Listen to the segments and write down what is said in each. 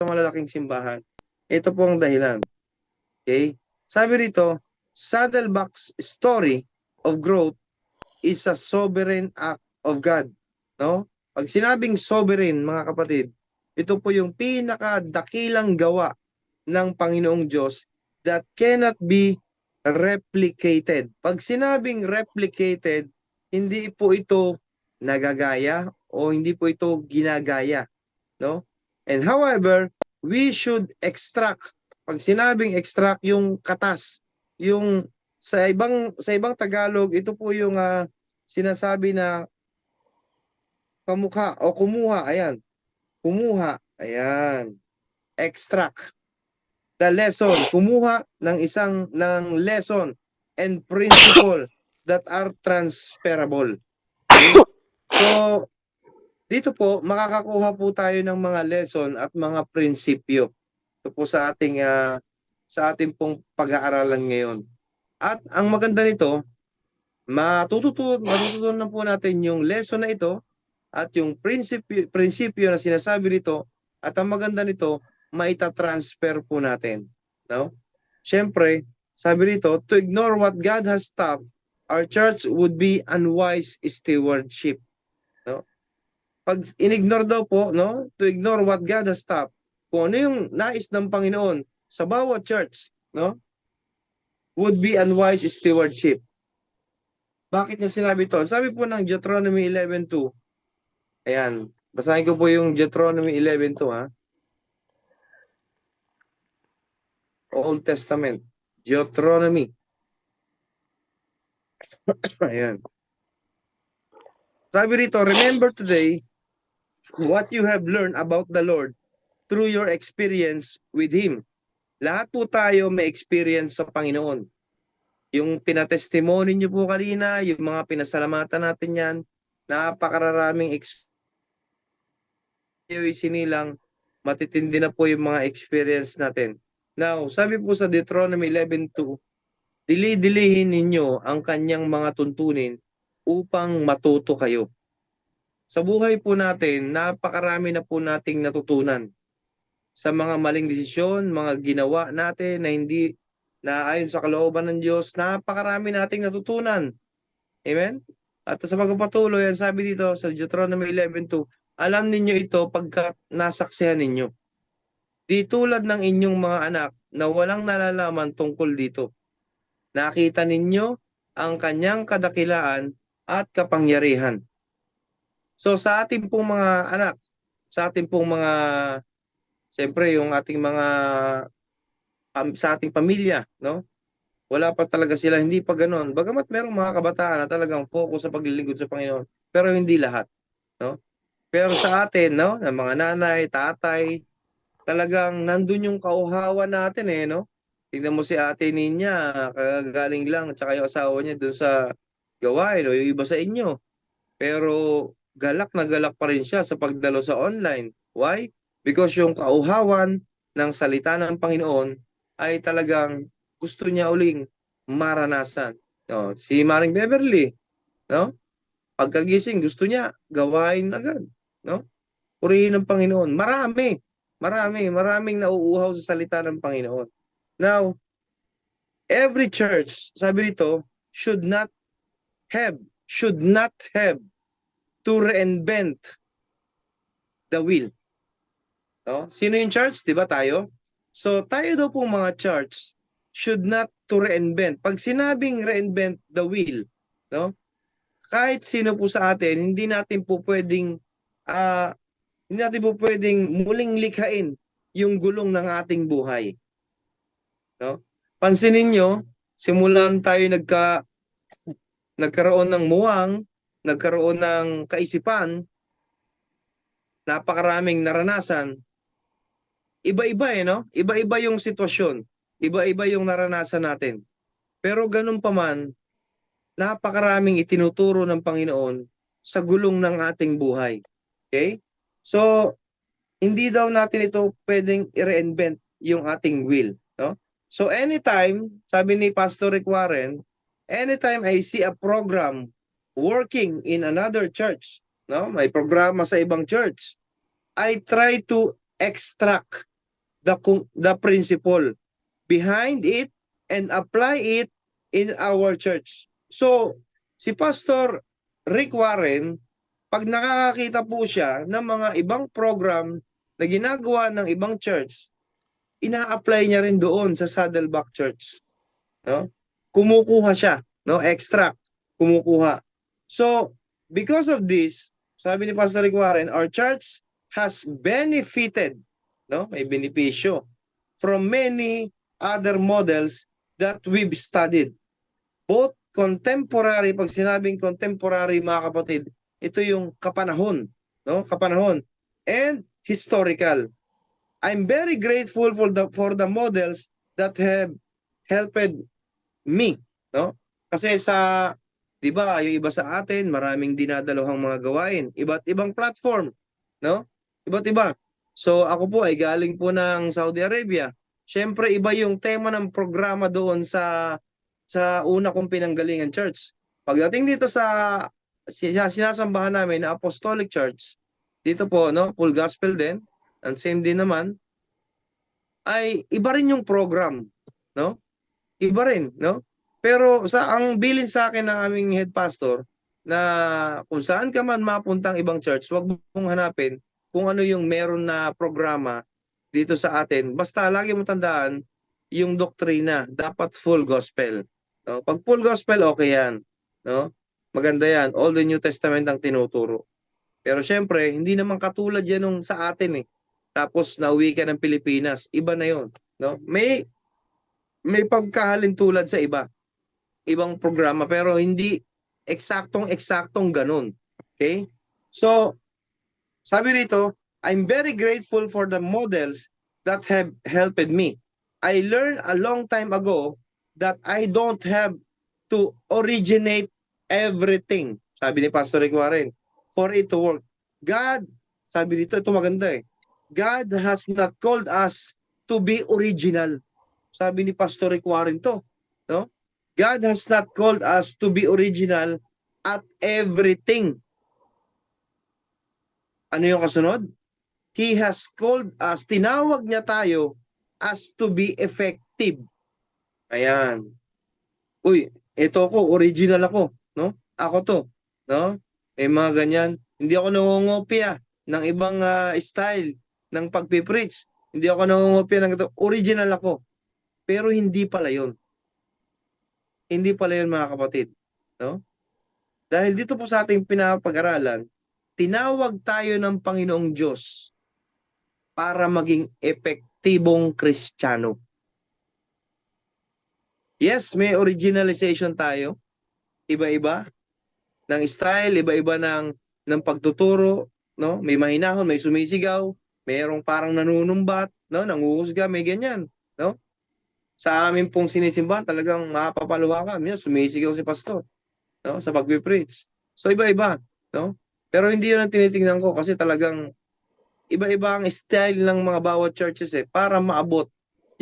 malalaking simbahan. Ito po ang dahilan. Okay? Sabi rito, Saddleback's story of growth is a sovereign act of God. No? Pag sinabing sovereign, mga kapatid, ito po yung pinakadakilang gawa ng Panginoong Diyos that cannot be replicated. Pag sinabing replicated, hindi po ito nagagaya o hindi po ito ginagaya, no? And however, we should extract. Pag sinabing extract, yung katas, yung sa ibang Tagalog, ito po yung sinasabi na kamukha o kumuha, ayan. Kumuha, ayan. Extract the lesson, kumuha ng lesson and principle that are transferable. Okay? So, dito po, makakakuha po tayo ng mga lesson at mga prinsipyo. Ito po sa ating pong pag-aaralan ngayon. At ang maganda nito, matututunan po natin yung lesson na ito at yung prinsipyo na sinasabi nito, at ang maganda nito, maita-transfer po natin. No? Siyempre, sabi nito, to ignore what God has stopped, our church would be unwise stewardship. No? Pag inignore daw po, no, to ignore what God has stopped, kung ano yung nais ng Panginoon sa bawat church, no, would be unwise stewardship. Bakit niya sinabi ito? Sabi po ng Deuteronomy 11:2. Ayan, basahin ko po yung Deuteronomy 11:2 ha. Old Testament, Deuteronomy. Ayan. Sabi rito, remember today what you have learned about the Lord through your experience with Him. Lahat po tayo may experience sa Panginoon. Yung pinatestimony niyo po kanina, yung mga pinasalamatan natin yan, napakararaming sinilang, matitindi na po yung mga experience natin. Now, sabi po sa Deuteronomy 11:2, dili-dilihin ninyo ang kanyang mga tuntunin upang matuto kayo. Sa buhay po natin, napakarami na po nating natutunan sa mga maling desisyon, mga ginawa natin na hindi na ayon sa kalooban ng Diyos, napakarami nating natutunan. Amen? At sa pagpapatuloy, ang sabi dito sa Deuteronomy 11:2, alam ninyo ito pagkat nasaksihan ninyo. Di tulad ng inyong mga anak na walang nalalaman tungkol dito. Nakita ninyo ang kanyang kadakilaan at kapangyarihan. So sa ating pong mga anak, sa ating pong mga, siyempre yung ating mga, sa ating pamilya, no? Wala pa talaga sila, hindi pa ganoon. Bagamat merong mga kabataan na talagang focus sa paglilingkod sa Panginoon, pero hindi lahat, no? Pero sa atin, no, ng mga nanay, tatay, talagang nandun yung kauhawan natin no? Tingnan mo si Ate Ninya, kagagaling lang, tsaka yung asawa niya doon sa gawain, o yung iba sa inyo. Pero galak na galak pa rin siya sa pagdalo sa online. Why? Because yung kauhawan ng salita ng Panginoon ay talagang gusto niya uling maranasan. No, si Maring Beverly, no? Pagkagising gusto niya gawain agad, no? Purihin ng Panginoon. Maraming nauuhaw sa salita ng Panginoon. Now, every church, sabi rito, have should not have to reinvent the wheel. No? Sino yung church? Di ba tayo? So tayo daw po mga church should not to reinvent. Pag sinabing reinvent the wheel, no? Kahit sino po sa atin, hindi natin po pwedeng muling likhain yung gulong ng ating buhay. No? Pansinin nyo, simulan tayo nagkaroon ng muwang, nagkaroon ng kaisipan, napakaraming naranasan, iba-iba no? Iba-iba yung sitwasyon, iba-iba yung naranasan natin. Pero ganun pa man, napakaraming itinuturo ng Panginoon sa gulong ng ating buhay. Okay? So, hindi daw natin ito pwedeng i-reinvent yung ating will. No? So, anytime, sabi ni Pastor Rick Warren, anytime I see a program working in another church, no? May programa sa ibang church, I try to extract the principle behind it and apply it in our church. So, si Pastor Rick Warren, pag nakakakita po siya ng mga ibang program na ginagawa ng ibang church, ina-apply niya rin doon sa Saddleback Church. No? Kumukuha siya, no? Extract, kumukuha. So, because of this, sabi ni Pastor Rick Warren, our church has benefited, no? May benepisyo from many other models that we've studied. Both contemporary, pag sinabing contemporary mga kapatid, ito yung kapanahon, no? Kapanahon, and historical. I'm very grateful for the models that have helped me, no? Kasi sa, 'di ba, yung iba sa atin, maraming dinadaluhang mga gawain, iba't ibang platform, no? Iba't iba. So ako po ay galing po ng Saudi Arabia. Siyempre iba yung tema ng programa doon sa una kong pinanggalingan church. Pagdating dito sa sinasambahan namin na Apostolic Church, dito po, no, full gospel din, and same din naman, ay iba rin yung program, no? Iba rin, no? Pero ang bilin sa akin ng aming head pastor na kung saan ka man mapuntang ibang church, wag mong hanapin kung ano yung meron na programa dito sa atin. Basta lagi mo tandaan yung doktrina, dapat full gospel. No? Pag full gospel, okay yan. No? Maganda yan. All the New Testament ang tinuturo. Pero syempre, hindi naman katulad yan nung sa atin eh. Tapos nauwi ka ng Pilipinas, iba na yon. No? May pagkahalin tulad sa iba. Ibang programa pero hindi eksaktong ganun. Okay? So, sabi rito, I'm very grateful for the models that have helped me. I learned a long time ago that I don't have to originate everything. Sabi ni Pastor Rick Warren, for it to work. God, sabi dito, ito maganda eh. God has not called us to be original. Sabi ni Pastor Rick Warren to, no? God has not called us to be original at everything. Ano yung kasunod? He has called us, tinawag niya tayo as to be effective. Ayan. Uy, ito ko, original ako, no? Ako to, no? Mga ganyan. Hindi ako nangungopia ng ibang style ng pagpipreach. Hindi ako nangungopia ng ito. Original ako. Pero hindi pala yun. Hindi pala yun mga kapatid. No? Dahil dito po sa ating pinapag-aralan, tinawag tayo ng Panginoong Diyos para maging epektibong Kristiyano. Yes, may originalization tayo. Iba-iba ng style, iba-iba ng pagtuturo, no? May mahinahon, may sumisigaw, mayroong parang nanunumbat, no? Nanguhusga, may ganyan, no? Sa amin pong sinisimbahan, talagang mapapaluha ka. Sumisigaw si pastor, no? Sa pagpipreach. So iba-iba, no? Pero hindi yun ang tinitingnan ko kasi talagang iba-iba ang style ng mga bawat churches para maabot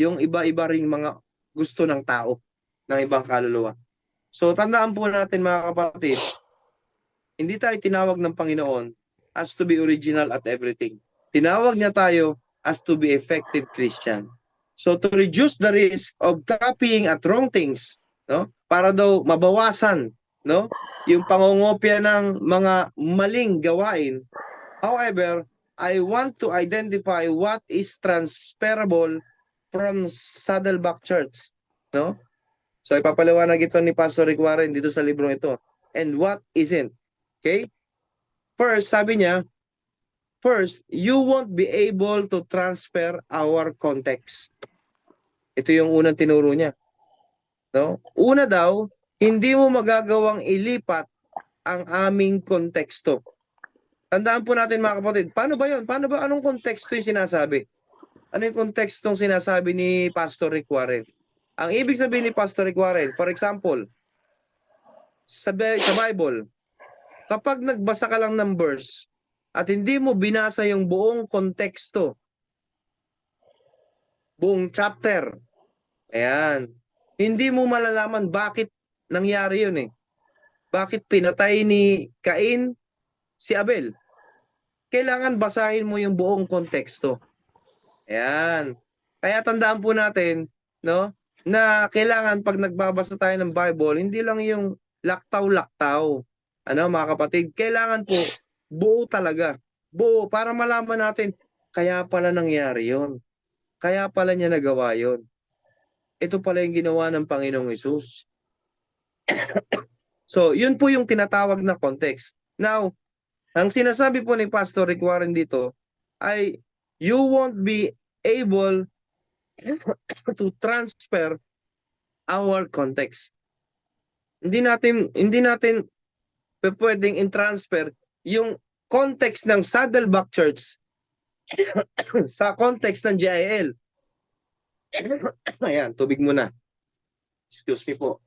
yung iba-iba ring mga gusto ng tao, ng ibang kaluluwa. So tandaan po natin mga kapatid, hindi tayo tinawag ng Panginoon as to be original at everything. Tinawag niya tayo as to be effective Christian. So to reduce the risk of copying at wrong things, no? Para daw mabawasan, no? Yung pangungopia ng mga maling gawain. However, I want to identify what is transferable from Saddleback Church, no? So ipapaliwanag ito ni Pastor Rick Warren dito sa librong ito. And what isn't. Okay? First, sabi niya, first, you won't be able to transfer our context. Ito yung unang tinuro niya. No? Una daw, hindi mo magagawang ilipat ang aming konteksto. Tandaan po natin mga kapatid, paano ba yun? Anong konteksto yung sinasabi? Ano yung kontekstong sinasabi ni Pastor Rick Warren? Ang ibig sabihin ni Pastor Rick Warren, for example, sa Bible, kapag nagbasa ka lang ng verse at hindi mo binasa yung buong konteksto, buong chapter, ayan, hindi mo malalaman bakit nangyari yun eh. Bakit pinatay ni Cain si Abel? Kailangan basahin mo yung buong konteksto. Ayan. Kaya tandaan po natin, no, na kailangan pag nagbabasa tayo ng Bible, hindi lang yung laktaw-laktaw. Ano, mga kapatid, kailangan po buo talaga. Buo para malaman natin kaya pala nangyari 'yon. Kaya pala niya nagawa 'yon. Ito pala yung ginawa ng Panginoong Hesus. So, yun po yung tinatawag na context. Now, ang sinasabi po ni Pastor Rick Warren dito ay you won't be able to transfer our context. Hindi natin pwedeng in-transfer yung context ng Saddleback Church sa context ng GIL. Ayan, tubig muna. Excuse me po.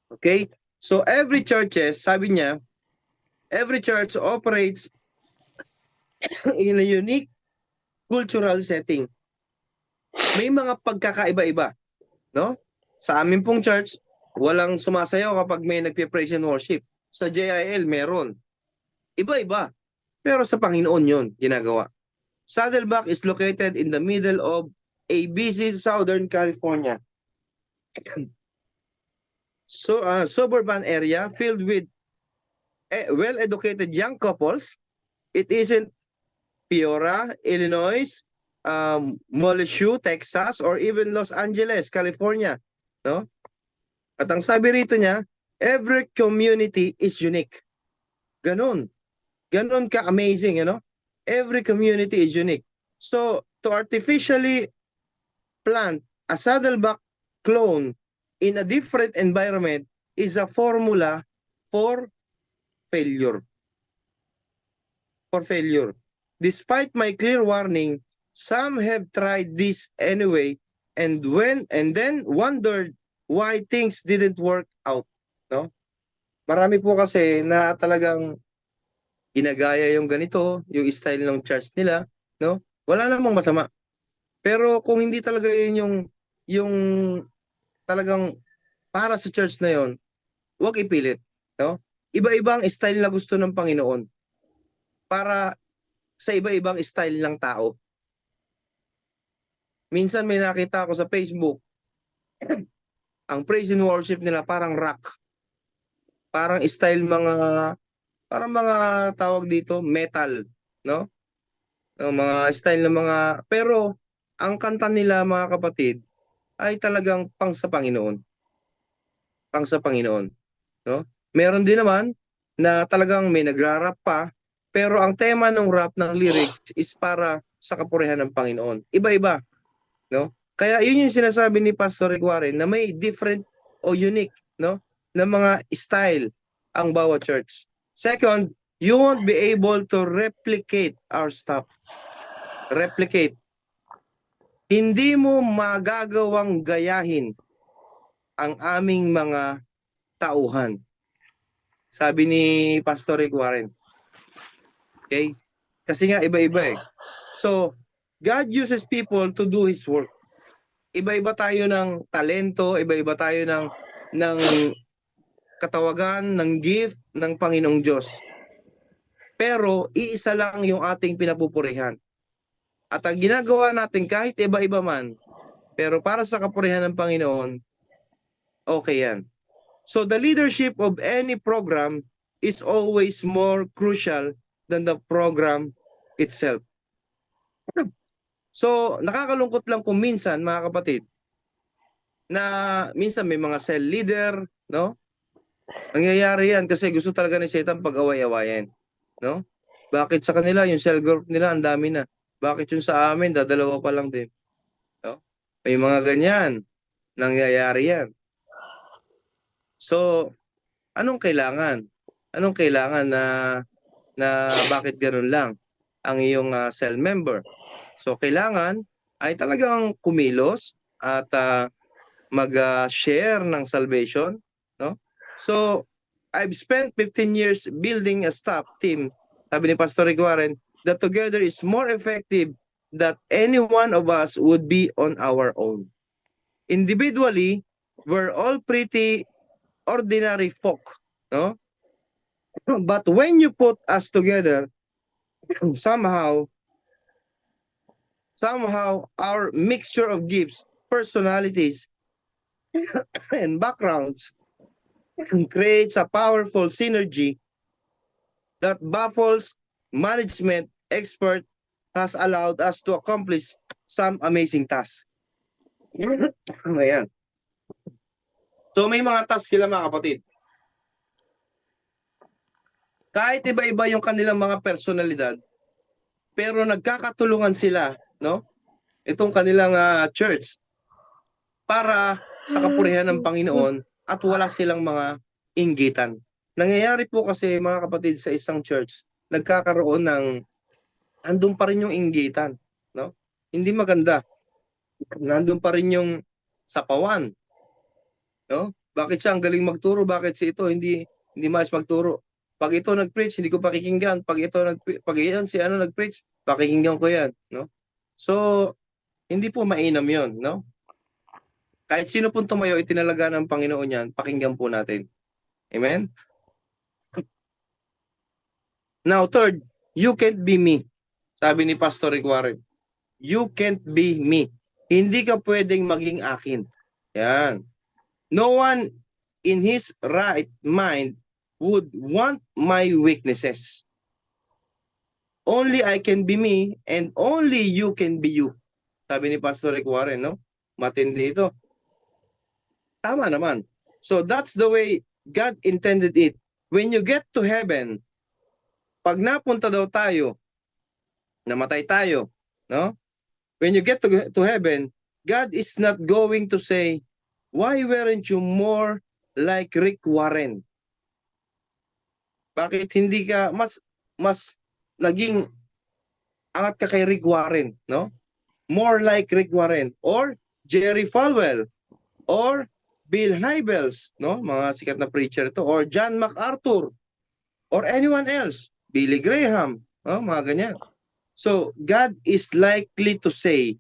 Okay? So every churches, sabi niya, every church operates in a unique cultural setting. May mga pagkakaiba-iba, no? Sa amin pong church, walang sumasayaw kapag may nagpe-praise and worship. Sa JIL, meron. Iba-iba. Pero sa Panginoon yon ginagawa. Saddleback is located in the middle of a busy Southern California. So, suburban area filled with well-educated young couples. It isn't Peoria, Illinois, Moleshoe, Texas, or even Los Angeles, California. No? At ang sabi rito niya, every community is unique. Ganon. Ganon ka-amazing, you know? Every community is unique. So, to artificially plant a Saddleback clone in a different environment is a formula for failure. For failure. Despite my clear warning, some have tried this anyway and then wondered why things didn't work out, no? Marami po kasi na talagang ginagaya yung ganito, yung style ng church nila, no? Wala namang masama. Pero kung hindi talaga yun yung talagang para sa church na yon, huwag ipilit, no? Iba-ibang style na gusto ng Panginoon para sa iba-ibang style ng tao. Minsan may nakita ako sa Facebook, ang praise and worship nila parang rock. Parang style parang mga tawag dito, metal, no? Mga style ng mga, pero ang kanta nila mga kapatid ay talagang pang sa Panginoon. Pang sa Panginoon, no? Meron din naman na talagang may nagra-rap pa, pero ang tema ng rap ng lyrics is para sa kapurihan ng Panginoon. Iba-iba, no? Kaya yun yung sinasabi ni Pastor Rick Warren na may different o unique, no, na mga style ang bawat church. Second, you won't be able to replicate our stuff. Replicate. Hindi mo magagawang gayahin ang aming mga tauhan. Sabi ni Pastor Rick Warren. Okay? Kasi nga iba-iba eh. So, God uses people to do His work. Iba-iba tayo ng talento, iba-iba tayo ng katawagan, ng gift ng Panginoong Diyos. Pero iisa lang yung ating pinapupurihan. At ang ginagawa natin kahit iba-iba man, pero para sa kapurihan ng Panginoon, okay yan. So the leadership of any program is always more crucial than the program itself. So nakakalungkot lang kung minsan mga kapatid, na minsan may mga cell leader, no? Nangyayari yan kasi gusto talaga ni Satan pag-away-awayan, no? Bakit sa kanila yung cell group nila ang dami na? Bakit yung sa amin dadalawa pa lang din? No? May mga ganyan nangyayari yan. So, anong kailangan? Anong kailangan na bakit ganoon lang ang iyong cell member? So, kailangan ay talagang kumilos at mag-share ng salvation, no? So, I've spent 15 years building a staff team, sabi ni Pastor Rick Warren, that together is more effective than any one of us would be on our own. Individually, we're all pretty ordinary folk, no? But when you put us together, somehow, our mixture of gifts, personalities, and backgrounds creates a powerful synergy that baffles management expert has allowed us to accomplish some amazing tasks. Ayan. So may mga tasks sila mga kapatid. Kahit iba-iba yung kanilang mga personalidad, pero nagkakatulungan sila, no? Itong kanilang church para sa kapurihan ng Panginoon at wala silang mga inggitan. Nangyayari po kasi mga kapatid sa isang church, nagkakaroon ng andun pa rin yung inggitan, no? Hindi maganda. Nandun pa rin yung sapawan, no? Bakit siya ang galing magturo? Bakit si ito hindi maayos magturo? Pag ito nag-preach, hindi ko pakikinggan. Pag iyan si ano nag-preach, pakikinggan ko 'yan, no? So, hindi po mainam 'yon, no? Kahit sino pong tumayo itinalaga ng Panginoon 'yan, pakinggan po natin. Amen. Now, third, you can't be me. Sabi ni Pastor Rick Warren. You can't be me. Hindi ka pwedeng maging akin. Yan. No one in his right mind would want my weaknesses. Only I can be me and only you can be you. Sabi ni Pastor Rick Warren, no? Matindi ito. Tama naman. So that's the way God intended it. When you get to heaven, pag napunta daw tayo, namatay tayo, no? When you get to heaven, God is not going to say, why weren't you more like Rick Warren? Bakit hindi ka mas naging angat ka kay Rick Warren, no? More like Rick Warren or Jerry Falwell or Bill Hybels, no? Mga sikat na preacher ito, or John MacArthur or anyone else, Billy Graham, no? Mga ganyan. So, God is likely to say,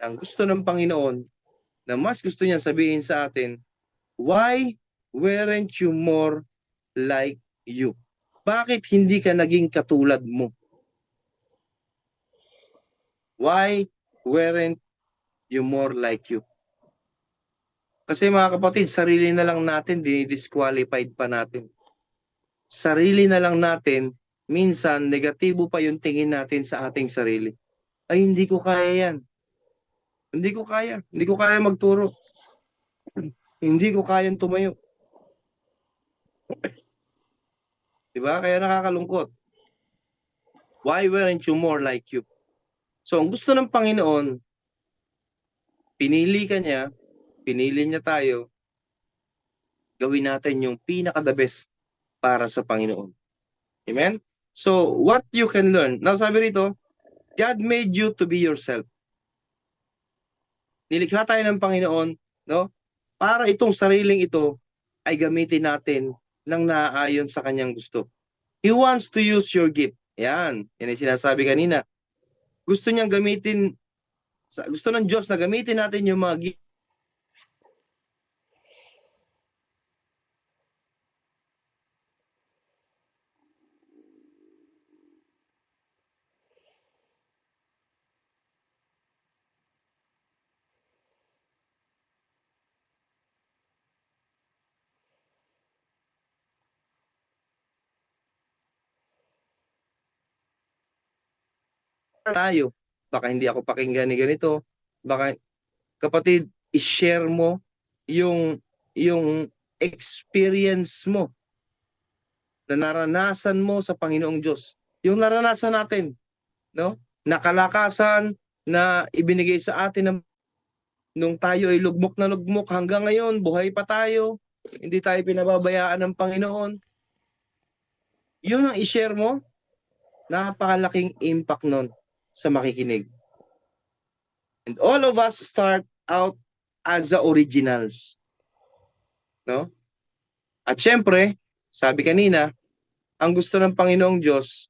ang gusto ng Panginoon, na mas gusto niya sabihin sa atin, why weren't you more like you? Bakit hindi ka naging katulad mo? Why weren't you more like you? Kasi mga kapatid, sarili na lang natin, disqualified pa natin. Sarili na lang natin, minsan negatibo pa yung tingin natin sa ating sarili. Ay, hindi ko kaya yan. Hindi ko kaya. Hindi ko kaya magturo. Hindi ko kayang tumayo. Diba? Kaya nakakalungkot. Why weren't you more like you? So, ang gusto ng Panginoon, pinili ka niya, pinili niya tayo, gawin natin yung pinaka-the best para sa Panginoon. Amen? So, what you can learn. Now, sabi rito, God made you to be yourself. Nilikha tayo ng Panginoon, no? Para itong sariling ito ay gamitin natin ng naaayon sa kanyang gusto. He wants to use your gift. Yan. Yan ay sinasabi kanina. Gusto niyang gamitin, gusto ng Diyos na gamitin natin yung mga gift tayo. Baka hindi ako pakinggan ni ganito. Baka kapatid, i-share mo yung experience mo na naranasan mo sa Panginoong Diyos. Yung naranasan natin, no? Nakalakasan na ibinigay sa atin ng nung tayo ay lugmok na lugmok hanggang ngayon, buhay pa tayo. Hindi tayo pinababayaan ng Panginoon. Yun ang i-share mo, napakalaking impact nun sa makikinig. And all of us start out as the originals. No? At syempre, sabi kanina, ang gusto ng Panginoong Diyos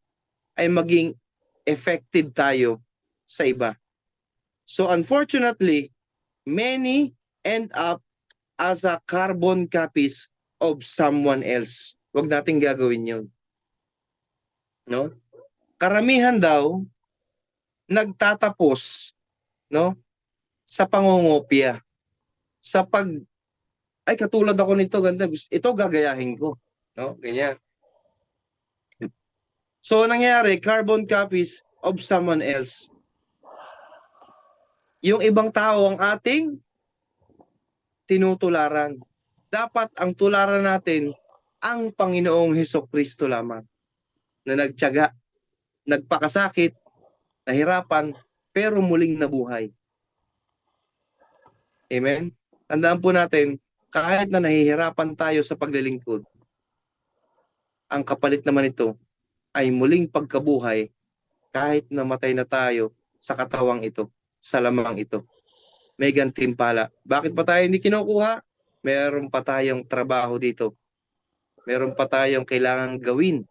ay maging effective tayo sa iba. So unfortunately, many end up as a carbon copies of someone else. Huwag natin gagawin yun. no? Karamihan daw nagtatapos, no, sa pangungopia. Sa pag ay katulad ako nito, ganda, ito gagayahin ko, no? Ganyan. So nangyari, carbon copies of someone else. Yung ibang tao ang ating tinutularan. Dapat ang tularan natin ang Panginoong Hesukristo lamang na nagtiyaga, nagpakasakit, nahirapan, pero muling nabuhay. Amen? Tandaan po natin, kahit na nahihirapan tayo sa paglilingkod, ang kapalit naman ito ay muling pagkabuhay kahit namatay na tayo sa katawang ito, sa lamang ito. May gantimpala. Bakit pa tayo hindi kinukuha? Meron pa tayong trabaho dito. Meron pa tayong kailangang gawin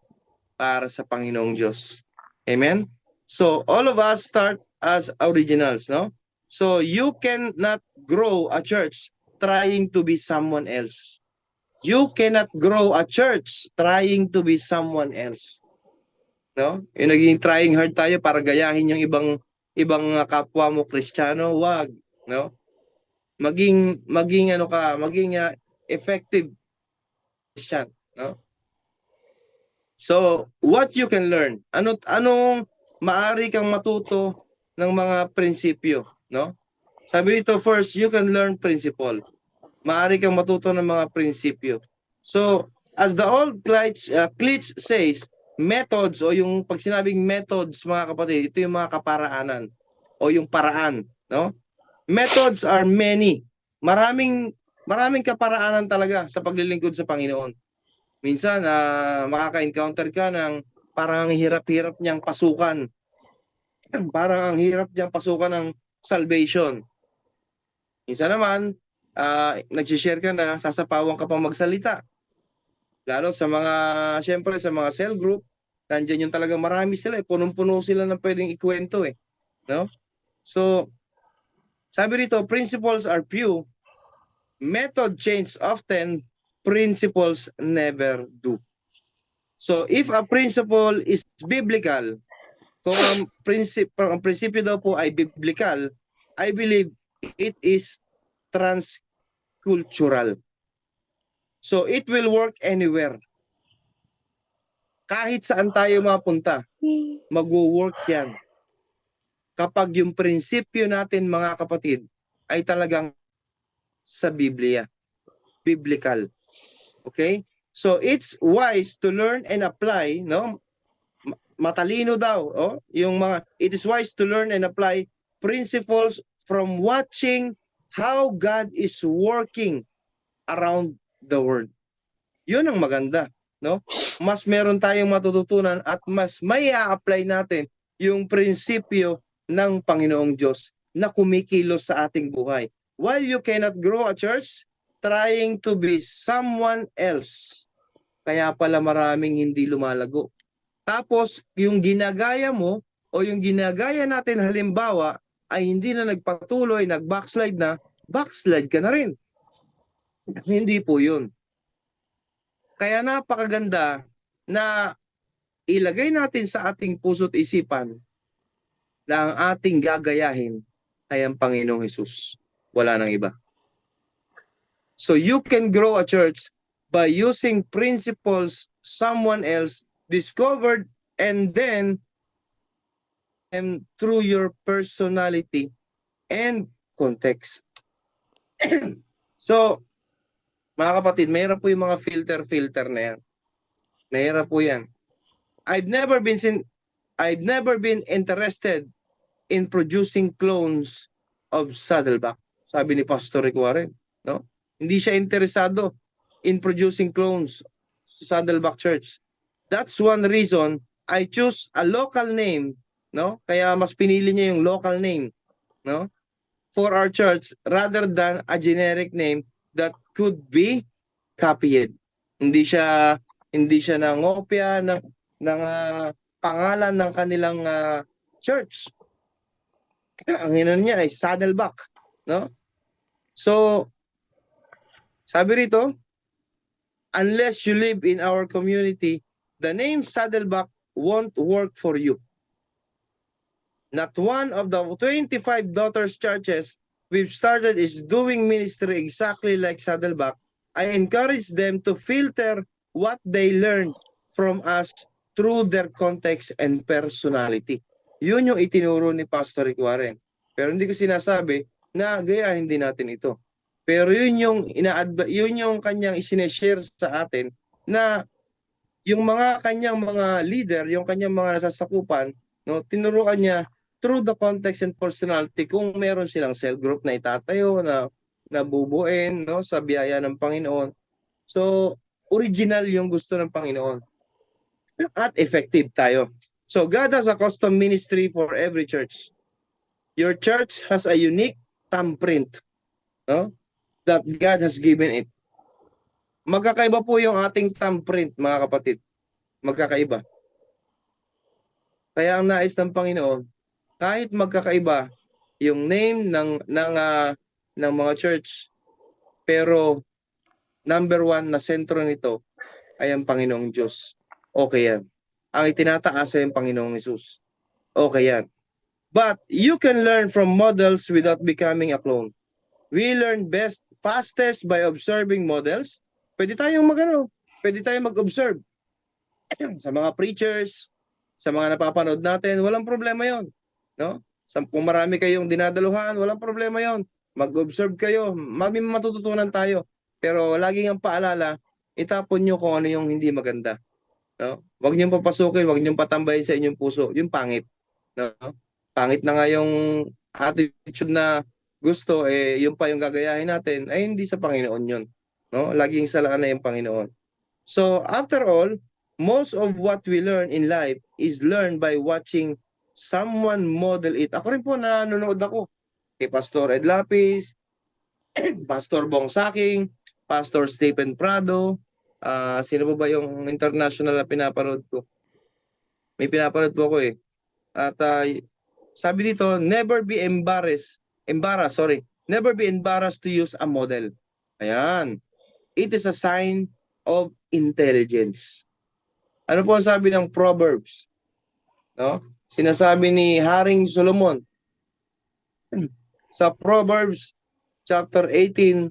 para sa Panginoong Diyos. Amen? So, all of us start as originals, no? So, you cannot grow a church trying to be someone else. You cannot grow a church trying to be someone else. No? Yung naging trying hard tayo para gayahin yung ibang kapwa mo Kristiyano, wag, no? Maging ano ka, maging effective Christian, no? So, what you can learn? Anong maaari kang matuto ng mga prinsipyo, no? Sabi dito, first, you can learn principle. Maaari kang matuto ng mga prinsipyo. So, as the old Klitsch says, methods o yung pag sinabing methods, mga kapatid, ito yung mga kaparaanan o yung paraan, no? Methods are many. Maraming kaparaanan talaga sa paglilingkod sa Panginoon. Minsan, makaka-encounter ka ng parang ang hirap-hirap niyang pasukan. Parang ang hirap niyang pasukan ng salvation. Minsan naman, nagsishare ka na, sasapawan ka pang magsalita. Lalo sa mga, syempre sa mga cell group, nandiyan yung talagang marami sila, punong-puno sila ng pwedeng ikwento eh. No? So, sabi rito, principles are few, method change often, principles never do. So, if a principle is biblical, kung ang prinsipyo daw po ay biblical, I believe it is transcultural. So, it will work anywhere. Kahit saan tayo mapunta, mag-work yan. Kapag yung prinsipyo natin, mga kapatid, ay talagang sa Biblia. Biblical. Okay? So, it's wise to learn and apply, no? Matalino daw, oh? Yung mga, it is wise to learn and apply principles from watching how God is working around the world. Yun ang maganda, no? Mas meron tayong matututunan at mas may a-apply natin yung prinsipyo ng Panginoong Diyos na kumikilos sa ating buhay. While you cannot grow a church trying to be someone else, kaya pala maraming hindi lumalago. Tapos, yung ginagaya mo o yung ginagaya natin halimbawa ay hindi na nagpatuloy, nag-backslide na, backslide ka na rin. Hindi po yun. Kaya napakaganda na ilagay natin sa ating puso't isipan na ang ating gagayahin ay ang Panginoong Hesus. Wala nang iba. So you can grow a church by using principles someone else discovered and then through your personality and context. So, mga kapatid, mayroon po yung mga filter na yan. Mayroon po yan. I've never been interested in producing clones of Saddleback. Sabi ni Pastor Rick Warren, no? Hindi siya interesado in producing clones sa Saddleback Church. That's one reason I choose a local name, no? Kaya mas pinili niya yung local name, no? For our church rather than a generic name that could be copied. Hindi siya nangopya ng pangalan ng kanilang church. Ang hinan niya ay Saddleback, no? So, sabi rito, unless you live in our community, the name Saddleback won't work for you. Not one of the 25 daughters churches we've started is doing ministry exactly like Saddleback. I encourage them to filter what they learned from us through their context and personality. Yun yung itinuro ni Pastor Rick Warren. Pero hindi ko sinasabi na gayahin din natin ito. Pero yun yung kanyang isineshare sa atin na yung mga kanyang mga leader, yung kanyang mga nasasakupan, no, tinuruan niya through the context and personality kung meron silang cell group na itatayo na nabubuin, no, sa biyaya ng Panginoon. So, original yung gusto ng Panginoon. At effective tayo. So, God has a custom ministry for every church. Your church has a unique thumbprint, no, that God has given it. Magkakaiba po yung ating thumbprint, mga kapatid. Magkakaiba. Kaya ang nais ng Panginoon, kahit magkakaiba yung name ng mga church, pero number one na sentro nito ay ang Panginoong Diyos. Okay yan. Ang itinataas ay ang Panginoong Hesus. Okay yan. But you can learn from models without becoming a clone. We learn fastest by observing models. Pwede tayong mag-observe sa mga preachers, sa mga napapanood natin, walang problema yon, no? Kung marami kayong dinadaluhan, walang problema yon. Mag-observe kayo, may matututunan tayo. Pero laging ang paalala, itapon nyo kung ano yung hindi maganda, no? Huwag niyo papasukin, huwag niyo patambayin sa inyong puso, yung pangit, no? Pangit na nga yung attitude na gusto, yung pa yung gagayahin natin, ay hindi sa Panginoon yun, no? Laging salaan na yung Panginoon. So, after all, most of what we learn in life is learned by watching someone model it. Ako rin po nanonood ako kay Pastor Ed Lapis, Pastor Bong Saking, Pastor Stephen Prado, sino po ba yung international na pinapanood ko? May pinapanood po ako eh. At sabi dito, never be embarrassed to use a model. Ayan. It is a sign of intelligence. Ano po ang sabi ng Proverbs? No? Sinasabi ni Haring Solomon sa Proverbs chapter 18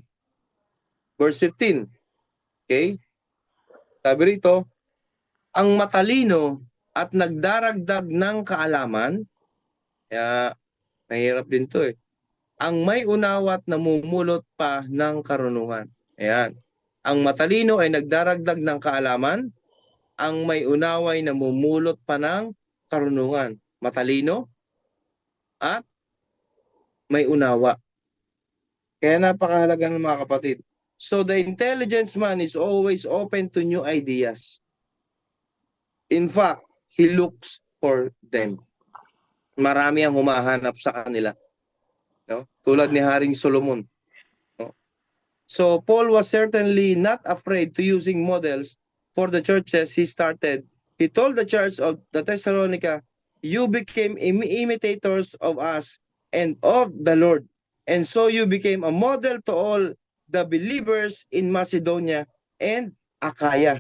verse 15. Okay? Sabi rito, ang matalino at nagdaragdag ng kaalaman, kaya mahirap din to eh. Ang may unawa at namumulot pa ng karunungan. Ayan. Ang matalino ay nagdaragdag ng kaalaman, ang may unaway namumulot pa ng karunungan. Matalino at may unawa. Kaya napakahalaga ng mga kapatid. So the intelligence man is always open to new ideas. In fact, he looks for them. Marami ang humahanap sa kanila. No? Tulad ni Haring Solomon. No? So Paul was certainly not afraid to using models for the churches he started. He told the church of the Thessalonica, you became imitators of us and of the Lord. And so you became a model to all the believers in Macedonia and Achaia.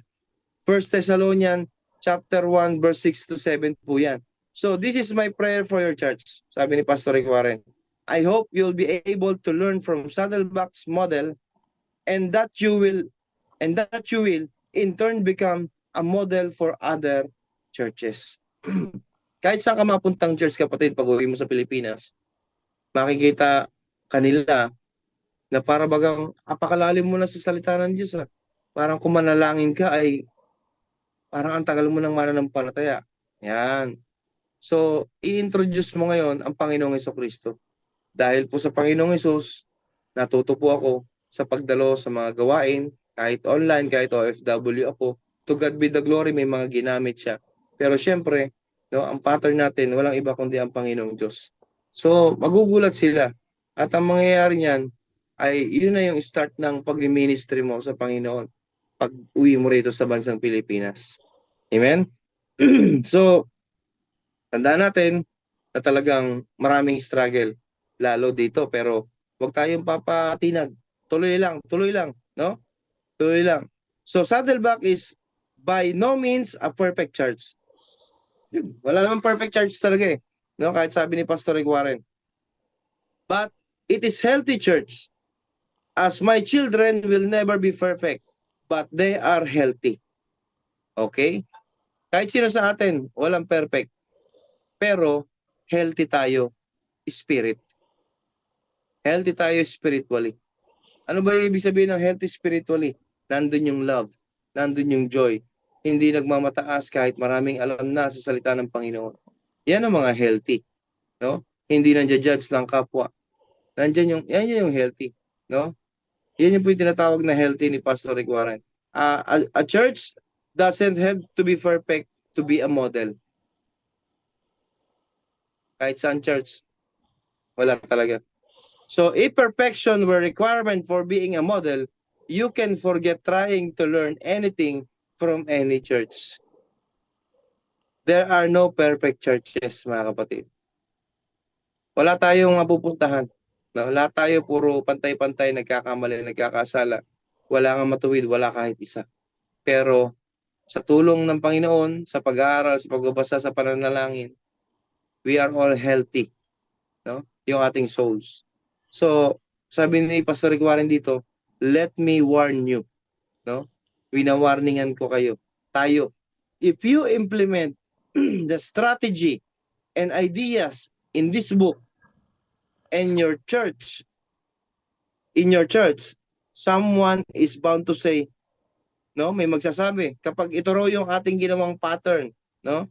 1 Thessalonians chapter 1 verse 6 to 7 po yan. So this is my prayer for your church, sabi ni Pastor Rick Warren. I hope you'll be able to learn from Saddleback's model and that you will in turn become a model for other churches. Kahit saan ka mapuntang church, kapatid, pag-uwi mo sa Pilipinas, makikita kanila na para bagang apakalalim mo na sa salita ng Diyos. Parang kung manalangin ka ay parang ang tagal mo ng mananampalataya. Yan. So, i-introduce mo ngayon ang Panginoong Hesukristo. Dahil po sa Panginoong Hesus, natuto po ako sa pagdalo sa mga gawain, kahit online, kahit OFW ako. To God be the glory, may mga ginamit siya. Pero syempre, no, ang pattern natin, walang iba kundi ang Panginoong Diyos. So, magugulat sila. At ang mangyayari niyan, ay yun na yung start ng pag-ministry mo sa Panginoon pag uwi mo rito sa bansang Pilipinas. Amen? So, tandaan natin na talagang maraming struggle lalo dito, pero huwag tayong papatinag. Tuloy lang, no? Tuloy lang. So Saddleback is by no means a perfect church. Wala namang perfect church talaga eh. No, kahit sabi ni Pastor Rick Warren. But it is healthy church. As my children will never be perfect, but they are healthy. Okay? Kahit sino sa atin, walang perfect. Pero healthy tayo, spirit. Healthy tayo spiritually. Ano ba ibig sabihin ng healthy spiritually? Nandun yung love, nandun yung joy. Hindi nagmamataas kahit maraming alam na sa salita ng Panginoon. Yan ang mga healthy, no? Hindi nandiya-judge ng kapwa. Yan yung healthy, no? Yan yung po yung tinatawag na healthy ni Pastor Rick Warren. A church doesn't have to be perfect to be a model. Kahit saan church, wala talaga. So if perfection were requirement for being a model, you can forget trying to learn anything from any church. There are no perfect churches, mga kapatid. Wala tayong mapupuntahan. No? Wala tayo puro pantay-pantay, nagkakamali, nagkakasala. Wala nga matuwid, wala kahit isa. Pero sa tulong ng Panginoon, sa pag-aaral, sa pagbabasa, sa pananalangin, we are all healthy. No? Yung ating souls. So, sabi ni Pastor Rick Warren dito, let me warn you. No? Winawarningan ko kayo. Tayo. If you implement the strategy and ideas in this book and your church, in your church, someone is bound to say, no, may magsasabi, kapag ito raw yung ating ginawang pattern, no,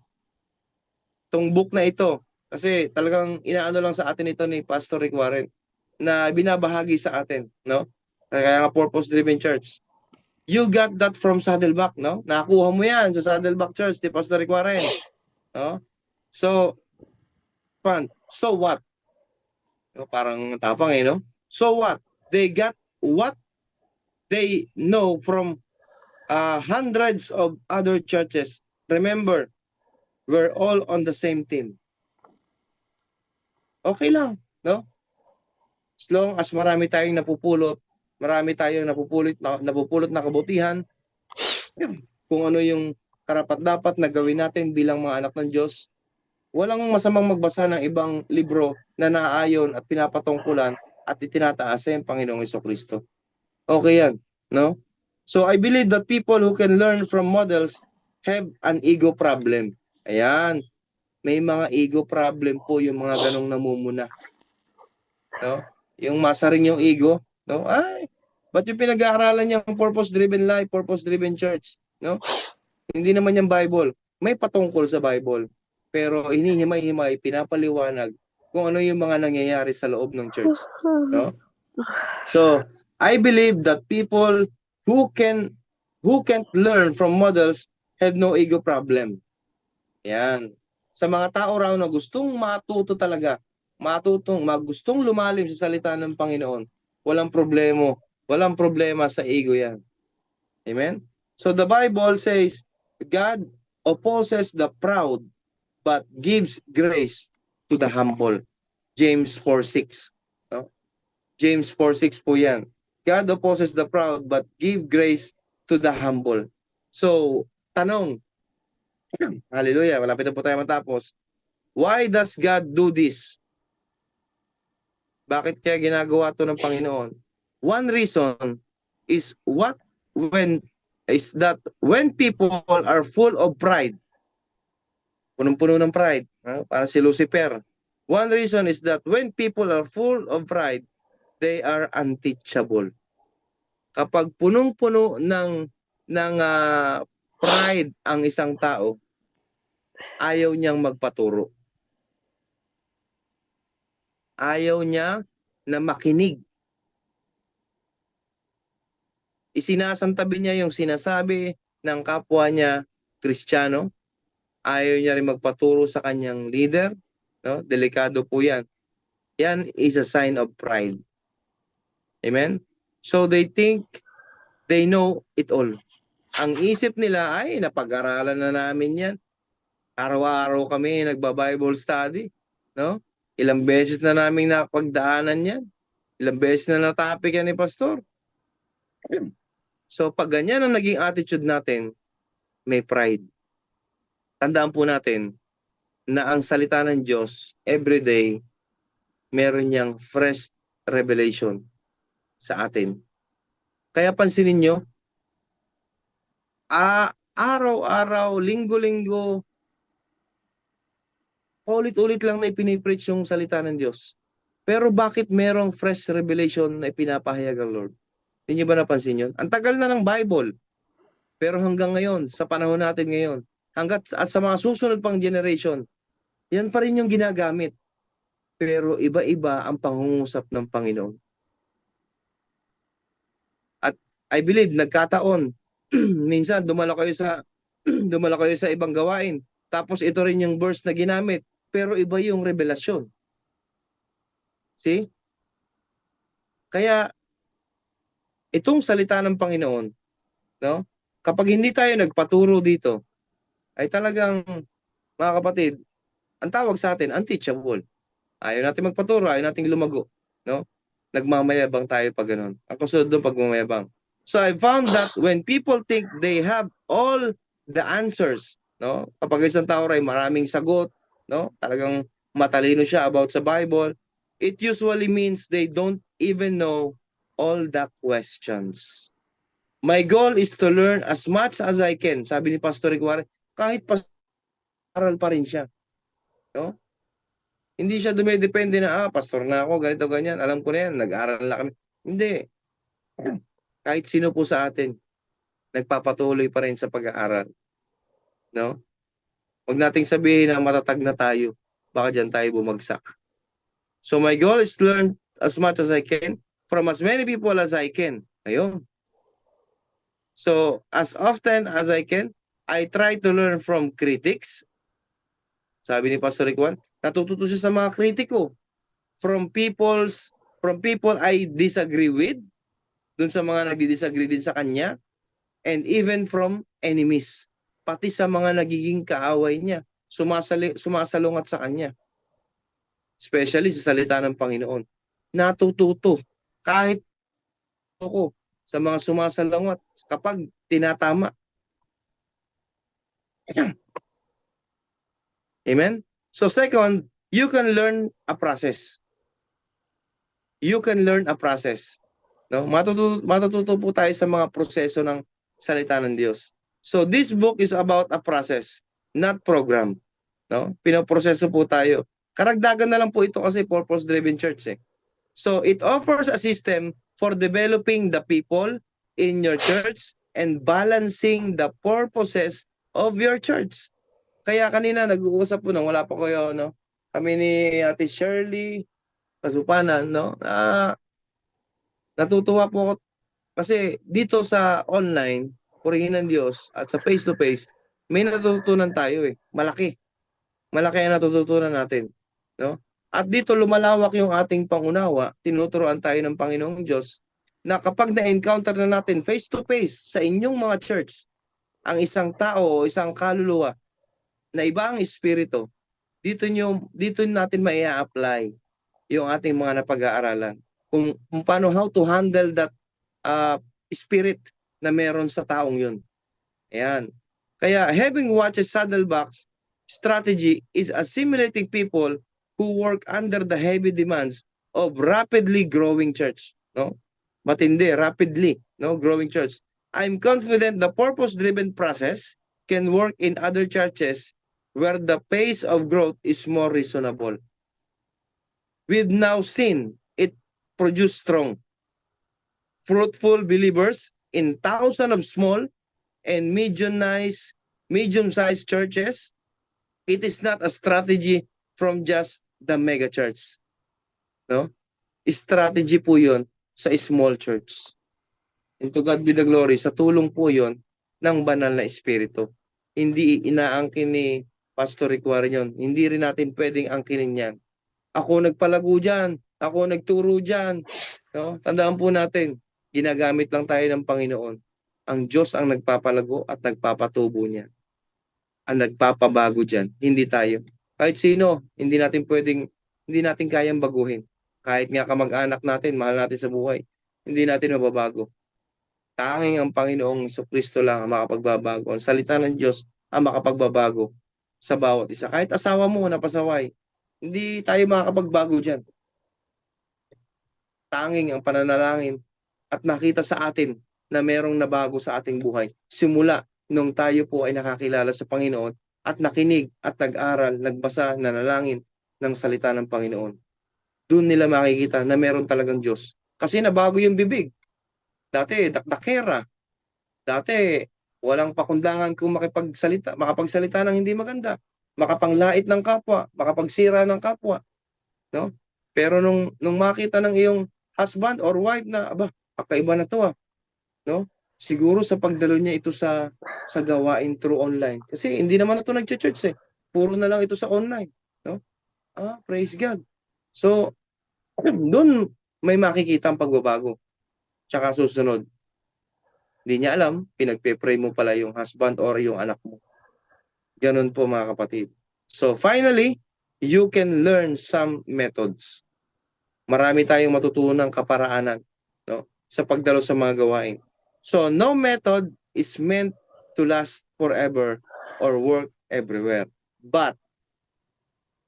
itong book na ito, kasi talagang inaano lang sa atin ito ni Pastor Rick Warren, na binabahagi sa atin, no, kaya nga purpose-driven church. You got that from Saddleback, no? Nakuha mo yan sa Saddleback Church ni Pastor Rick Warren, no? So, so what? No, parang tapang eh, no? So what? They got what they know from hundreds of other churches. Remember, we're all on the same team. Okay lang, no? As long as marami tayong napupulot na kabutihan, kung ano yung karapat-dapat na gawin natin bilang mga anak ng Diyos, walang masamang magbasa ng ibang libro na naaayon at pinapatungkulan at itinataas ang Panginoong Jesucristo. Okay yan, no? So I believe that people who can learn from models have an ego problem. Ayan, may mga ego problem po yung mga ganong namumuna. No? Yung masaring yung ego, no? Ay, ba't yung pinag-aaralan niya purpose-driven life, purpose-driven church, no? Hindi naman yung Bible. May patungkol sa Bible. Pero hinihimay-himay, pinapaliwanag kung ano yung mga nangyayari sa loob ng church. No? So, I believe that people who can't learn from models have no ego problem. Yan. Sa mga tao raw na gustong matuto talaga, gustong lumalim sa salita ng Panginoon, walang problema sa ego yan. Amen? So the Bible says, God opposes the proud but gives grace to the humble. James 4:6. No? James 4:6 po yan. God opposes the proud but give grace to the humble. So, tanong, hallelujah, malapit na po tayo matapos. Why does God do this? Bakit kaya ginagawa to ng Panginoon? One reason is that when people are full of pride, punong-puno ng pride, para si Lucifer. One reason is that when people are full of pride, they are unteachable. Kapag punong-puno ng pride ang isang tao, ayaw niyang magpaturo. Ayaw niya na makinig. Isinasantabi niya yung sinasabi ng kapwa niya Kristiyano. Ayaw niya rin magpaturo sa kanyang leader. No? Delikado po yan. Yan is a sign of pride. Amen? So they think they know it all. Ang isip nila ay napag-aralan na namin yan. Araw-araw kami nagba-Bible study. No? Ilang beses na namin napagdaanan yan. Ilang beses na na-topic yan ni Pastor. So pag ganyan ang naging attitude natin, may pride. Tandaan po natin, na ang salita ng Diyos everyday meron niyang fresh revelation sa atin. Kaya pansinin nyo, araw-araw, linggo-linggo, ulit-ulit lang na ipinipreach yung salita ng Diyos. Pero bakit merong fresh revelation na ipinapahayag ang Lord? Hindi niyo ba napansin yun? Ang tagal na ng Bible. Pero hanggang ngayon, sa panahon natin ngayon, at sa mga susunod pang generation, yan pa rin yung ginagamit. Pero iba-iba ang pangungusap ng Panginoon. At I believe, nagkataon, minsan dumalo kayo sa dumalo kayo sa ibang gawain. Tapos ito rin yung verse na ginamit. Pero iba yung revelasyon. See? Kaya itong salita ng Panginoon, no? Kapag hindi tayo nagpaturo dito, ay talagang, mga kapatid, ang tawag sa atin, unteachable. Ayaw natin magpaturo, ayaw natin lumago, no? Nagmamayabang tayo pag ganun. Ang kasunod doon, pagmamayabang. So I found that when people think they have all the answers, no? Kapag isang tao ay maraming sagot, no? Talagang matalino siya about sa Bible, it usually means they don't even know all the questions. My goal is to learn as much as I can. Sabi ni Pastor Ricuare, kahit aral pa rin siya. No? Hindi siya dumidepende na, pastor na ako, ganito, ganyan. Alam ko na yan, nag-aaral na kami. Hindi. Kahit sino po sa atin, nagpapatuloy pa rin sa pag-aaral. No? Huwag nating sabihin na matatag na tayo. Baka dyan tayo bumagsak. So my goal is to learn as much as I can from as many people as I can. Ayun. So, as often as I can, I try to learn from critics. Sabi ni Pastor Ricuan, natututo siya sa mga kritiko. From people I disagree with, dun sa mga nagdi-disagree din sa kanya, and even from enemies. Pati sa mga nagiging kaaway niya, sumasalungat sa kanya. Especially sa salita ng Panginoon. Natututo. Kahit ako, sa mga sumasalungat kapag tinatama. Amen? So second, you can learn a process. You can learn a process. No? Matututo po tayo sa mga proseso ng salita ng Diyos. So this book is about a process, not program. No? Pinoproseso po tayo. Karagdagan na lang po ito kasi purpose-driven church eh. So it offers a system for developing the people in your church and balancing the purposes of your church. Kaya kanina nag-uusap po nang wala pa kayo, no? Kami ni Ate Shirley Kasupanan, no? Natutuwa po ako kasi dito sa online, purihin ng Diyos at sa face-to-face, may natututunan tayo eh. Malaki. Malaki ang natututunan natin, no? At dito lumalawak yung ating pangunawa, tinuturuan tayo ng Panginoong Diyos na kapag na-encounter na natin face-to-face sa inyong mga church, ang isang tao o isang kaluluwa na iba ang espiritu, dito natin mai-apply yung ating mga napag-aaralan. Kung paano, how to handle that spirit na meron sa taong yun. Ayan. Kaya having watched Saddleback's strategy is assimilating people who work under the heavy demands of rapidly growing church, no? Matindi, rapidly, no, growing church. I'm confident the purpose-driven process can work in other churches where the pace of growth is more reasonable. We've now seen it produce strong, fruitful believers in thousands of small and medium-sized churches. It is not a strategy from just the mega church. No? Strategy po yun sa small church. And to God be the glory, sa tulong po yun ng banal na espiritu. Hindi inaangkin ni Pastor Ricuare yun. Hindi rin natin pwedeng angkinin yan. Ako nagpalago dyan, ako nagturo dyan. No? Tandaan po natin, ginagamit lang tayo ng Panginoon. Ang Diyos ang nagpapalago at nagpapatubo niya. Ang nagpapabago dyan, hindi tayo. Kahit sino, hindi natin kayang baguhin. Kahit nga kamag-anak natin, mahal natin sa buhay, hindi natin mababago. Tanging ang Panginoong Jesucristo lang ang makapagbabago. Ang salita ng Diyos ang makapagbabago sa bawat isa. Kahit asawa mo napasaway, hindi tayo makakapagbago dyan. Tanging ang pananalangin at makita sa atin na merong nabago sa ating buhay. Simula nung tayo po ay nakakilala sa Panginoon at nakinig at nag-aral, nagbasa, nanalangin ng salita ng Panginoon. Doon nila makikita na meron talagang Diyos. Kasi nabago yung bibig. Dati, dakdakera. Dati, walang pakundangan kung makapagsalita ng hindi maganda, makapanglait ng kapwa, makapagsira ng kapwa, no? Pero nung makita ng iyong husband or wife na, aba, kakaiba na to, no? Siguro sa pagdalo niya ito sa gawain through online. Kasi hindi naman ito nag-church eh. Puro na lang ito sa online, no? Praise God. So, doon may makikita ang pagbabago. Tsaka susunod, hindi niya alam, pinagpe-pray mo pala yung husband or yung anak mo. Ganun po mga kapatid. So finally, you can learn some methods. Marami tayong matutunang kaparaanan, no, sa pagdalo sa mga gawain. So no method is meant to last forever or work everywhere. But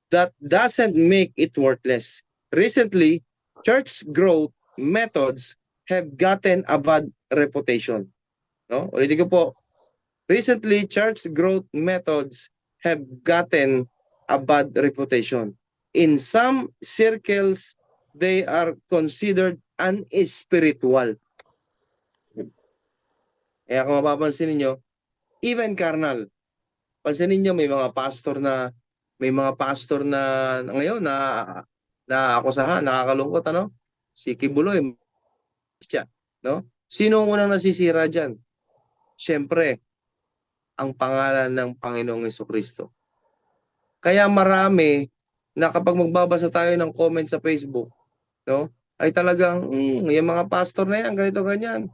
that doesn't make it worthless. Recently, church growth methods have gotten a bad reputation. No? Ulitin ko po. Recently, church growth methods have gotten a bad reputation. In some circles, they are considered unspiritual. Kaya kung mapapansin niyo, even carnal. Pansinin niyo may mga pastor na ngayon na akusahan, nakakalungkot ano? Si Kibuloy, no? Sino ang unang nasisira diyan? Siyempre, ang pangalan ng Panginoong Jesucristo. Kaya marami na kapag magbabasa tayo ng comment sa Facebook, no, ay talagang yung mga pastor na yan, ganito ganyan.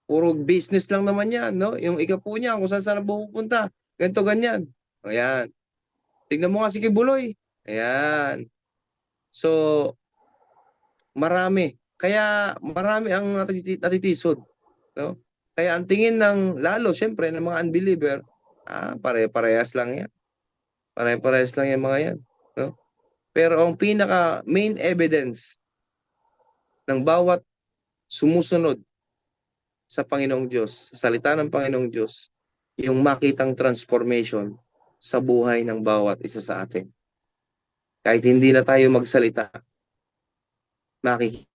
Puro business lang naman yan, no? Yung ikapo niya kung saan pupunta, ganito ganyan. Ayan. Tingnan mo nga si Kibuloy. Ayan. So, marami. Kaya marami ang natitisod, no? Kaya ang tingin ng lalo siyempre ng mga unbeliever, pare-parehas lang yan. Pare-parehas lang yung mga yan, no? Pero ang pinaka main evidence ng bawat sumusunod sa Panginoong Diyos, sa salita ng Panginoong Diyos, yung makitang transformation sa buhay ng bawat isa sa atin. Kahit hindi na tayo magsalita, makikita.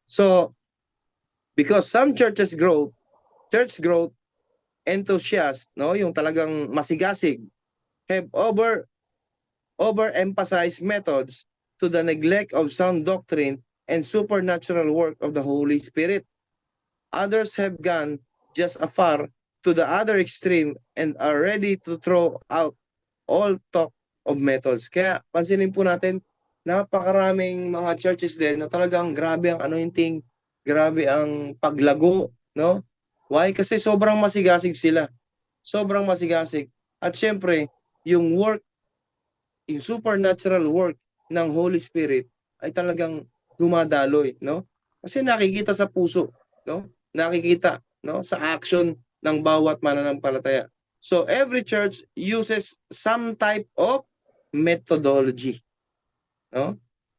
So, because some church growth enthusiasts, no, yung talagang masigasig, have overemphasized methods to the neglect of sound doctrine and supernatural work of the Holy Spirit. Others have gone just afar to the other extreme and are ready to throw out all talk of methods. Kaya pansinin po natin, napakaraming mga churches din na talagang grabe ang anointing, grabe ang paglago, no? Why? Kasi sobrang masigasig sila. Sobrang masigasig. At syempre, yung supernatural work ng Holy Spirit ay talagang dumadaloy, no? Kasi nakikita sa puso, no? Nakikita, no, sa action ng bawat mananampalataya. So every church uses some type of methodology, no?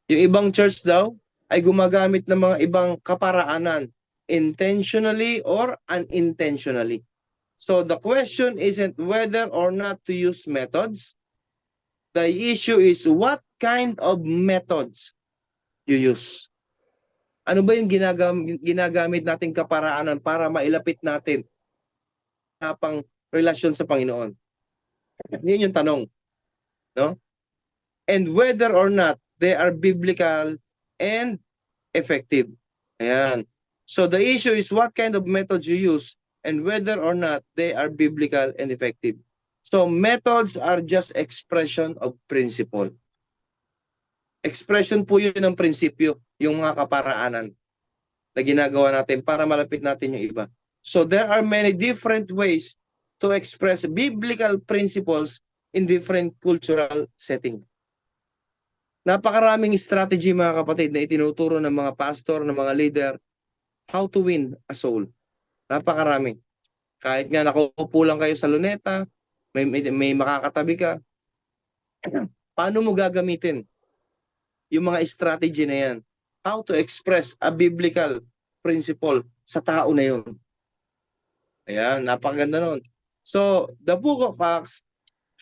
Yung ibang church daw ay gumagamit ng mga ibang kaparaanan, intentionally or unintentionally. So the question isn't whether or not to use methods. The issue is what kind of methods you use. Ano ba yung ginagamit nating kaparaanan para mailapit natin sa pang relasyon sa Panginoon? Yun yung tanong, no? And whether or not they are biblical and effective. Ayan. So the issue is what kind of methods you use and whether or not they are biblical and effective. So methods are just expression of principle. Expression po yun ng prinsipyo, yung mga kaparaanan na ginagawa natin para malapit natin yung iba. So there are many different ways to express biblical principles in different cultural setting. Napakaraming strategy mga kapatid na itinuturo ng mga pastor, ng mga leader, how to win a soul. Napakarami. Kahit nga nakaupo lang kayo sa luneta, may makakatabi ka, paano mo gagamitin yung mga strategy na yan? How to express a biblical principle sa tao na yun. Ayan, napakaganda nun. So, the book of Acts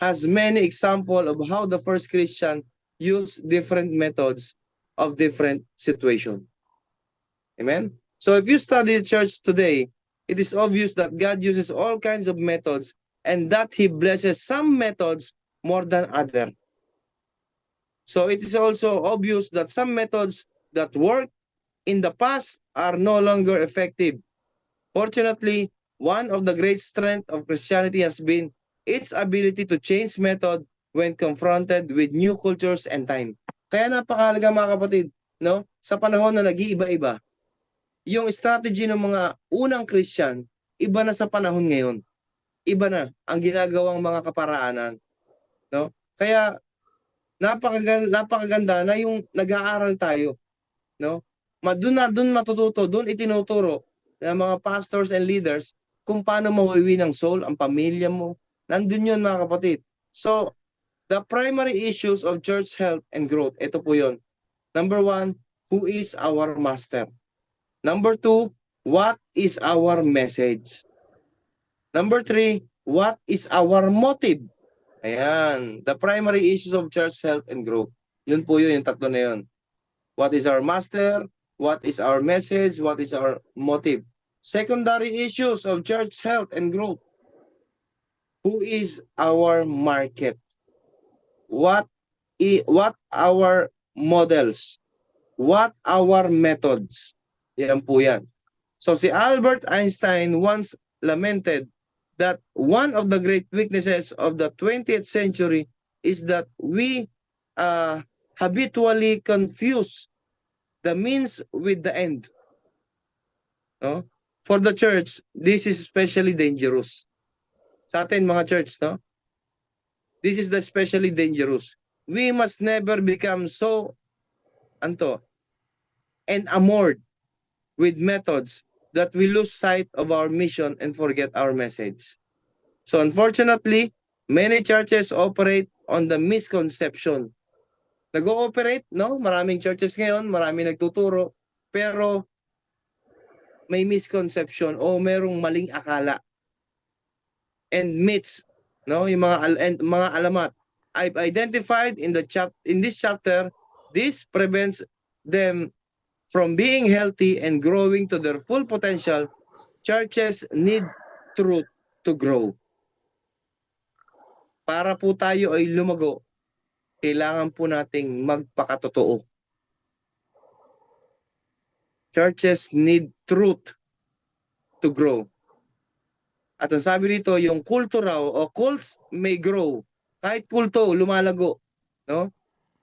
has many examples of how the first Christian used different methods of different situations. Amen? So, if you study the church today, it is obvious that God uses all kinds of methods and that He blesses some methods more than others. So, it is also obvious that some methods that worked in the past are no longer effective. Fortunately, one of the great strengths of Christianity has been its ability to change method when confronted with new cultures and time. Kaya napakahalaga mga kapatid, no? Sa panahon na nag-iiba-iba, yung strategy ng mga unang Christian, iba na sa panahon ngayon. Iba na ang ginagawang mga kaparaanan, no? Kaya napakaganda na yung nag-aaral tayo, no? Doon matututo, doon itinuturo ng mga pastors and leaders kung paano mawiwi ng soul ang pamilya mo. Nandun yun mga kapatid. So, the primary issues of church health and growth, ito po yun. Number 1, who is our master? Number 2, what is our message? Number 3, what is our motive? Ayan, the primary issues of church health and growth. Yun po yun, yung tatlo na yun. What is our master? What is our message? What is our motive? Secondary issues of church health and growth. Who is our market? What our models? What our methods? Yan po yan. So si Albert Einstein once lamented that one of the great weaknesses of the 20th century is that we habitually confuse the means with the end. No? For the church, this is especially dangerous. Sa atin mga church, no? This is especially dangerous. We must never become so enamored with methods that we lose sight of our mission and forget our message. So unfortunately, many churches operate on the misconception. Nag-ooperate, no? Maraming churches ngayon, maraming nagtuturo, pero may misconception o merong maling akala and myths, no? Yung mga alamat. I've identified in this chapter, this prevents them from being healthy and growing to their full potential. Churches need truth to grow. Para po tayo ay lumago, kailangan po nating magpakatotoo. Churches need truth to grow. At ang sabi dito, yung kulto raw o cults may grow. Kahit kulto, lumalago. No?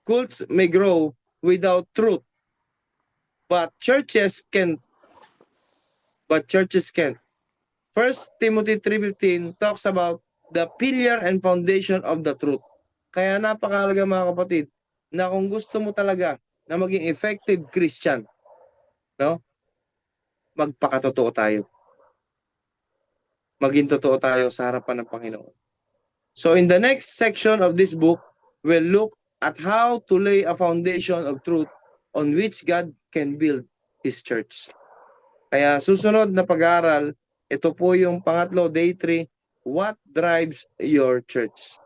Cults may grow without truth. But churches can. 1 Timothy 3:15 talks about the pillar and foundation of the truth. Kaya napakahalaga mga kapatid, na kung gusto mo talaga na maging effective Christian, no? Magpakatotoo tayo. Maging totoo tayo sa harapan ng Panginoon. So in the next section of this book, we'll look at how to lay a foundation of truth on which God can build His church. Kaya susunod na pag-aaral, ito po yung pangatlo, day 3, what drives your church?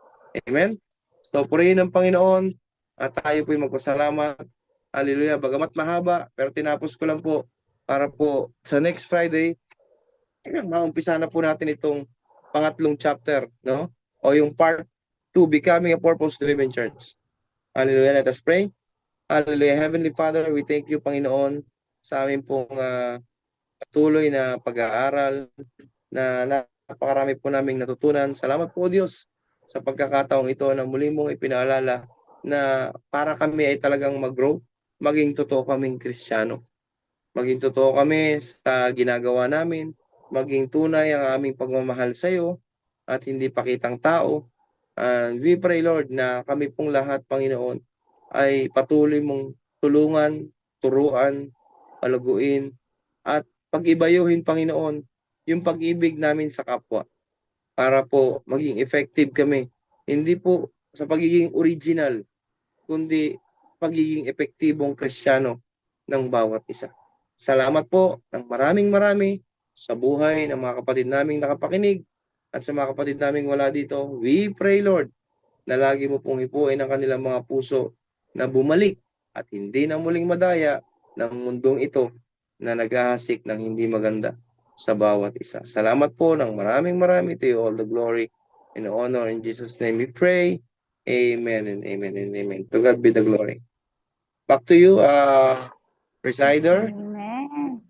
Amen? So purihin ng Panginoon at tayo po yung magpasalamat. Hallelujah. Bagamat mahaba, pero tinapos ko lang po para po sa next Friday, maumpisa na po natin itong pangatlong chapter, no? O yung part 2, becoming a purpose-driven church. Hallelujah. Let us pray. Hallelujah. Heavenly Father, we thank you, Panginoon, sa amin pong patuloy na pag-aaral na napakarami po naming natutunan. Salamat po, Diyos, sa pagkakataong ito na muli mong ipinaalala na para kami ay talagang mag-grow, maging totoo kaming Kristiyano. Maging totoo kami sa ginagawa namin, maging tunay ang aming pagmamahal sa iyo at hindi pakitang tao. And we pray, Lord, na kami pong lahat, Panginoon, ay patuloy mong tulungan, turuan, palaguin, at pag-ibayuhin, Panginoon, yung pag-ibig namin sa kapwa. para po maging effective kami. Hindi po sa pagiging original, kundi pagiging epektibong Kristiyano ng bawat isa. Salamat po ng maraming marami sa buhay ng mga kapatid naming nakapakinig at sa mga kapatid naming wala dito. We pray, Lord, na lagi mo pong hipuin ang kanilang mga puso na bumalik at hindi na muling madaya ng mundong ito na naghahasik ng hindi maganda sa bawat isa. Salamat po ng maraming marami. To you all the glory and honor. In Jesus' name we pray. Amen and amen and amen. To God be the glory. Back to you, Presider. Amen.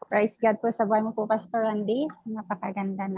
Praise God po sa buhay mo po, Pastor Randy. Napakaganda na.